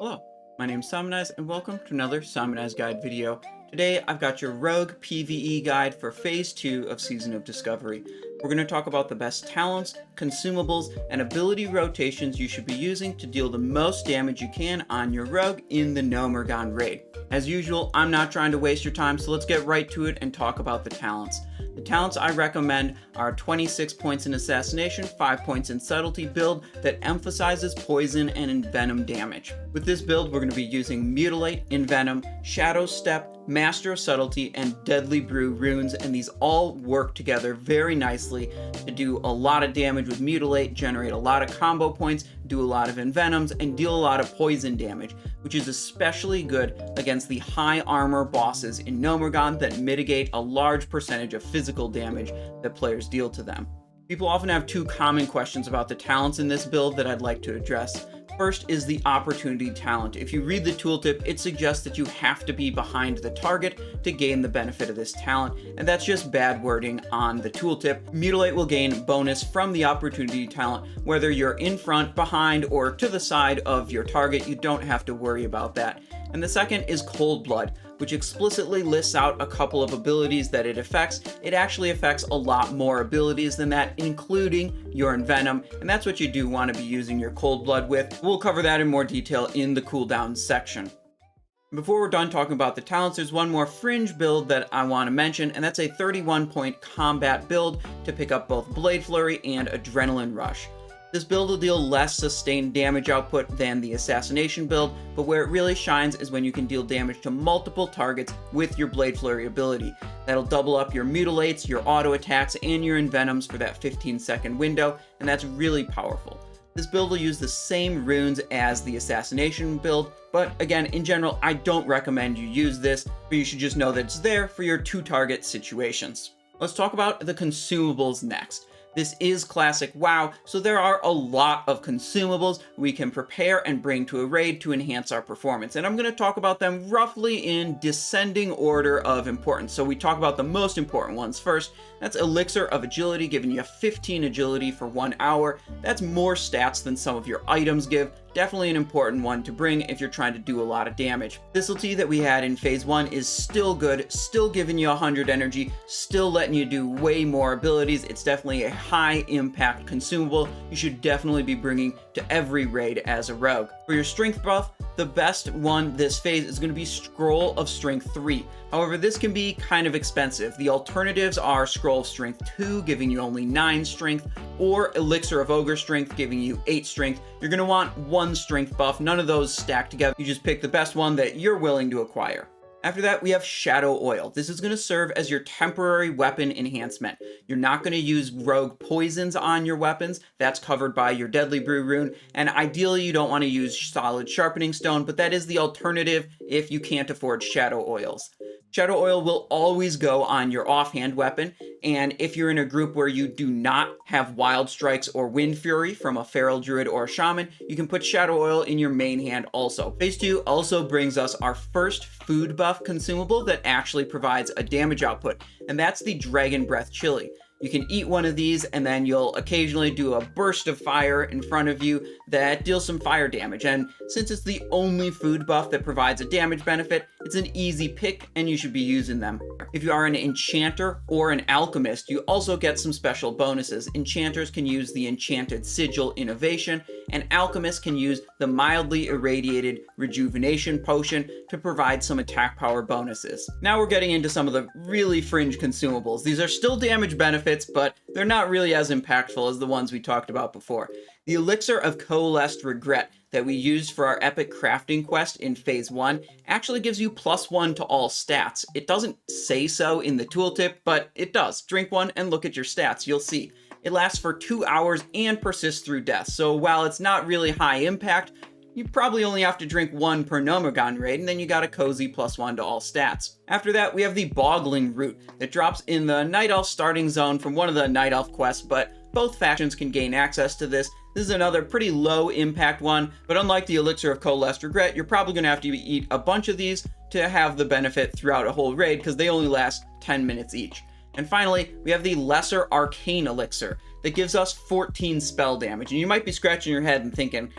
Hello, my name is Simonaz and welcome to another Simonaz Guide video. Today I've got your Rogue PvE guide for Phase 2 of Season of Discovery. We're going to talk about the best talents, consumables, and ability rotations you should be using to deal the most damage you can on your Rogue in the Gnomeregan raid. As usual, I'm not trying to waste your time, so let's get right to it and talk about the talents. The talents I recommend are 26 points in Assassination, 5 points in Subtlety build that emphasizes poison and envenom damage. With this build, we're going to be using Mutilate, Envenom, Shadow Step, Master of Subtlety, and Deadly Brew runes, and these all work together very nicely to do a lot of damage with Mutilate, generate a lot of combo points, do a lot of envenoms, and deal a lot of poison damage, which is especially good against the high armor bosses in Gnomeregan that mitigate a large percentage of physical damage that players deal to them. People often have two common questions about the talents in this build that I'd like to address. First is the opportunity talent. If you read the tooltip, it suggests that you have to be behind the target to gain the benefit of this talent, and that's just bad wording on the tooltip. Mutilate will gain bonus from the opportunity talent, whether you're in front, behind, or to the side of your target. You don't have to worry about that. And the second is Cold Blood, which explicitly lists out a couple of abilities that it affects. It actually affects a lot more abilities than that, including your Envenom, and that's what you do want to be using your Cold Blood with. We'll cover that in more detail in the Cooldowns section. Before we're done talking about the talents, there's one more fringe build that I want to mention, and that's a 31-point combat build to pick up both Blade Flurry and Adrenaline Rush. This build will deal less sustained damage output than the Assassination build, but where it really shines is when you can deal damage to multiple targets with your Blade Flurry ability. That'll double up your Mutilates, your auto attacks, and your Envenoms for that 15-second window, and that's really powerful. This build will use the same runes as the Assassination build, but again, in general, I don't recommend you use this, but you should just know that it's there for your two-target situations. Let's talk about the consumables next. This is classic WoW, so there are a lot of consumables we can prepare and bring to a raid to enhance our performance. And I'm going to talk about them roughly in descending order of importance. So we talk about the most important ones first. That's Elixir of Agility, giving you 15 agility for 1 hour. That's more stats than some of your items give. Definitely an important one to bring if you're trying to do a lot of damage. Thistlety that we had in Phase 1 is still good, still giving you 100 energy, still letting you do way more abilities. It's definitely a high impact consumable you should definitely be bringing to every raid as a rogue. For your strength buff, the best one this phase is going to be Scroll of Strength 3. However, this can be kind of expensive. The alternatives are Scroll of Strength 2, giving you only 9 strength, or Elixir of Ogre Strength, giving you 8 strength. You're going to want 1 strength buff, none of those stacked together. You just pick the best one that you're willing to acquire. After that, we have Shadow Oil. This is going to serve as your temporary weapon enhancement. You're not going to use rogue poisons on your weapons. That's covered by your Deadly Brew rune. And ideally, you don't want to use solid sharpening stone, but that is the alternative if you can't afford Shadow Oils. Shadow Oil will always go on your offhand weapon, and if you're in a group where you do not have Wild Strikes or Wind Fury from a Feral Druid or a Shaman, you can put Shadow Oil in your main hand also. Phase 2 also brings us our first food buff consumable that actually provides a damage output, and that's the Dragon Breath Chili. You can eat one of these and then you'll occasionally do a burst of fire in front of you that deals some fire damage. And since it's the only food buff that provides a damage benefit, it's an easy pick and you should be using them. If you are an enchanter or an alchemist, you also get some special bonuses. Enchanters can use the Enchanted Sigil Innovation, and alchemists can use the mildly irradiated rejuvenation potion to provide some attack power bonuses. Now we're getting into some of the really fringe consumables. These are still damage benefits, but they're not really as impactful as the ones we talked about before. The Elixir of Coalesced Regret that we used for our epic crafting quest in Phase 1 actually gives you +1 to all stats. It doesn't say so in the tooltip, but it does. Drink one and look at your stats, you'll see. It lasts for 2 hours and persists through death, so while it's not really high impact, you probably only have to drink 1 per Gnomeregan raid, and then you got a cozy +1 to all stats. After that, we have the Boggling Root that drops in the Night Elf starting zone from one of the Night Elf quests, but both factions can gain access to this. This is another pretty low impact one, but unlike the Elixir of Coalesced Regret, you're probably going to have to eat a bunch of these to have the benefit throughout a whole raid, because they only last 10 minutes each. And finally, we have the Lesser Arcane Elixir that gives us 14 spell damage. And you might be scratching your head and thinking,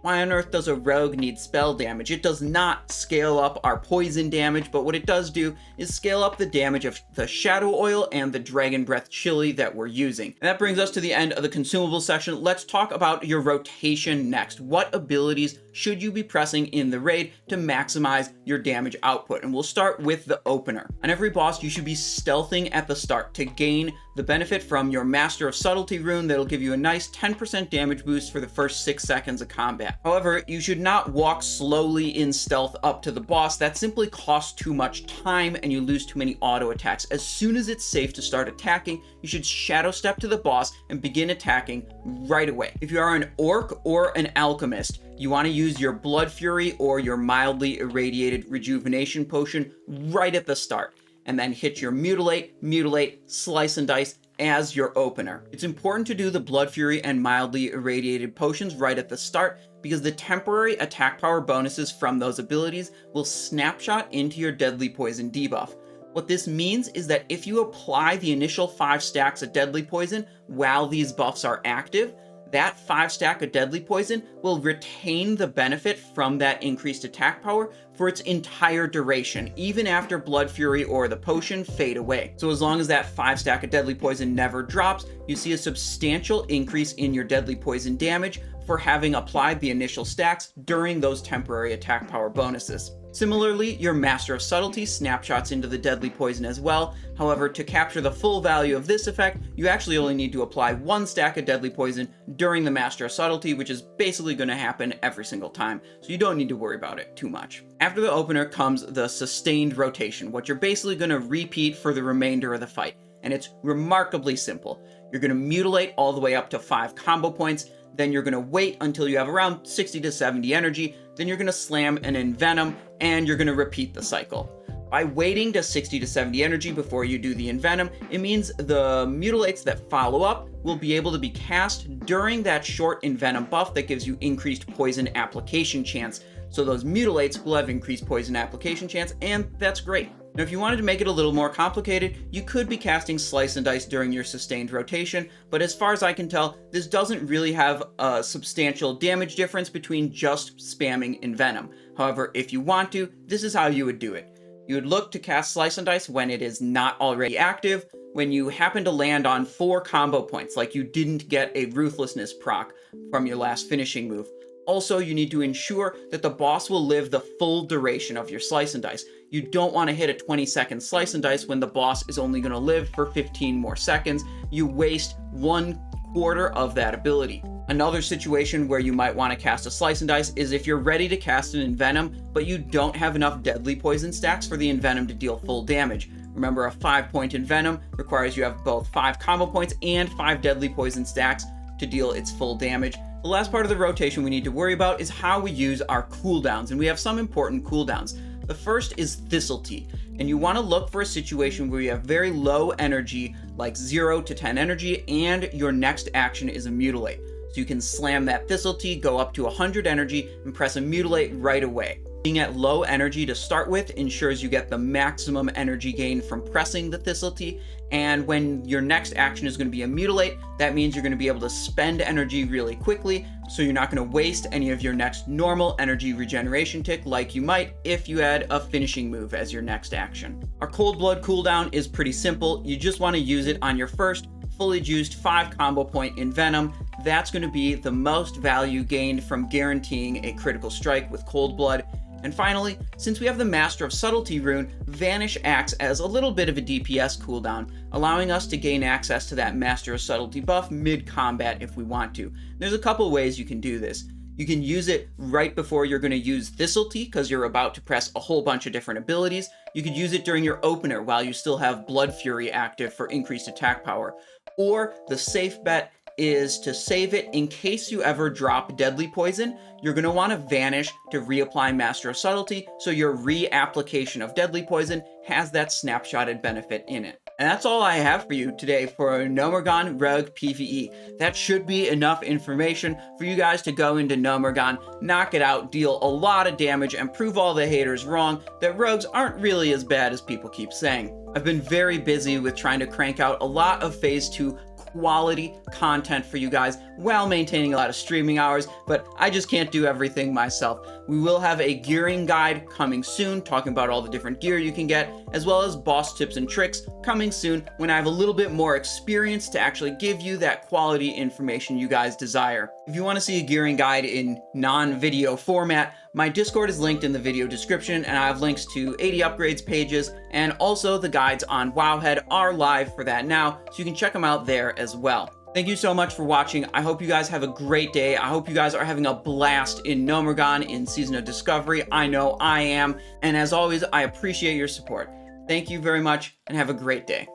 Why on earth does a rogue need spell damage? It does not scale up our poison damage, but what it does do is scale up the damage of the Shadow Oil and the Dragon Breath Chili that we're using. And that brings us to the end of the consumable section. Let's talk about your rotation next. What abilities should you be pressing in the raid to maximize your damage output? And we'll start with the opener. On every boss, you should be stealthing at the start to gain the benefit from your Master of Subtlety rune that'll give you a nice 10% damage boost for the first 6 seconds of combat. However, you should not walk slowly in stealth up to the boss. That simply costs too much time and you lose too many auto attacks. As soon as it's safe to start attacking, you should shadow step to the boss and begin attacking right away. If you are an orc or an alchemist, you want to use your Blood Fury or your mildly irradiated rejuvenation potion right at the start, and then hit your Mutilate, Slice and Dice as your opener. It's important to do the Blood Fury and mildly irradiated potions right at the start because the temporary attack power bonuses from those abilities will snapshot into your deadly poison debuff. What this means is that if you apply the initial 5 stacks of deadly poison while these buffs are active, that 5 stack of deadly poison will retain the benefit from that increased attack power for its entire duration, even after Blood Fury or the potion fade away. So as long as that 5 stack of deadly poison never drops, you see a substantial increase in your deadly poison damage for having applied the initial stacks during those temporary attack power bonuses. Similarly, your Master of Subtlety snapshots into the deadly poison as well. However, to capture the full value of this effect, you actually only need to apply 1 stack of deadly poison during the Master of Subtlety, which is basically going to happen every single time, so you don't need to worry about it too much. After the opener comes the sustained rotation, what you're basically going to repeat for the remainder of the fight, and it's remarkably simple. You're going to mutilate all the way up to 5 combo points, then you're going to wait until you have around 60 to 70 energy, then you're going to slam an Envenom, and you're going to repeat the cycle. By waiting to 60 to 70 energy before you do the Envenom, it means the Mutilates that follow up will be able to be cast during that short Envenom buff that gives you increased poison application chance. So those Mutilates will have increased poison application chance, and that's great. Now, if you wanted to make it a little more complicated, you could be casting Slice and Dice during your sustained rotation, but as far as I can tell, this doesn't really have a substantial damage difference between just spamming Envenom. However, if you want to, this is how you would do it. You would look to cast Slice and Dice when it is not already active, when you happen to land on 4 combo points, like you didn't get a Ruthlessness proc from your last finishing move. Also, you need to ensure that the boss will live the full duration of your Slice and Dice. You don't want to hit a 20-second Slice and Dice when the boss is only going to live for 15 more seconds. You waste 1/4 of that ability. Another situation where you might want to cast a Slice and Dice is if you're ready to cast an Envenom, but you don't have enough deadly poison stacks for the Envenom to deal full damage. Remember, a 5-point Envenom requires you have both 5 combo points and 5 deadly poison stacks to deal its full damage. The last part of the rotation we need to worry about is how we use our cooldowns, and we have some important cooldowns. The first is Thistletea, and you want to look for a situation where you have very low energy, like 0 to 10 energy, and your next action is a Mutilate. So you can slam that Thistletea, go up to 100 energy, and press a Mutilate right away. Being at low energy to start with ensures you get the maximum energy gain from pressing the Thistletea, and when your next action is going to be a Mutilate, that means you're going to be able to spend energy really quickly, so you're not going to waste any of your next normal energy regeneration tick like you might if you had a finishing move as your next action. Our Cold Blood cooldown is pretty simple. You just want to use it on your first fully juiced 5 combo point Envenom. That's going to be the most value gained from guaranteeing a critical strike with Cold Blood. And finally, since we have the Master of Subtlety rune, Vanish acts as a little bit of a DPS cooldown, allowing us to gain access to that Master of Subtlety buff mid-combat if we want to. There's a couple ways you can do this. You can use it right before you're going to use Thistletea because you're about to press a whole bunch of different abilities. You could use it during your opener while you still have Blood Fury active for increased attack power. Or the safe bet is to save it in case you ever drop Deadly Poison. You're going to want to Vanish to reapply Master of Subtlety, so your reapplication of Deadly Poison has that snapshotted benefit in it. And that's all I have for you today for Gnomeregan Rogue PvE. That should be enough information for you guys to go into Gnomeregan, knock it out, deal a lot of damage, and prove all the haters wrong that rogues aren't really as bad as people keep saying. I've been very busy with trying to crank out a lot of Phase 2 quality content for you guys while maintaining a lot of streaming hours, but I just can't do everything myself. We will have a gearing guide coming soon, talking about all the different gear you can get, as well as boss tips and tricks coming soon when I have a little bit more experience to actually give you that quality information you guys desire. If you want to see a gearing guide in non-video format, my Discord is linked in the video description, and I have links to 80 upgrades pages, and also the guides on Wowhead are live for that now, so you can check them out there as well. Thank you so much for watching. I hope you guys have a great day. I hope you guys are having a blast in Gnomeregan in Season of Discovery. I know I am. And as always, I appreciate your support. Thank you very much, and have a great day.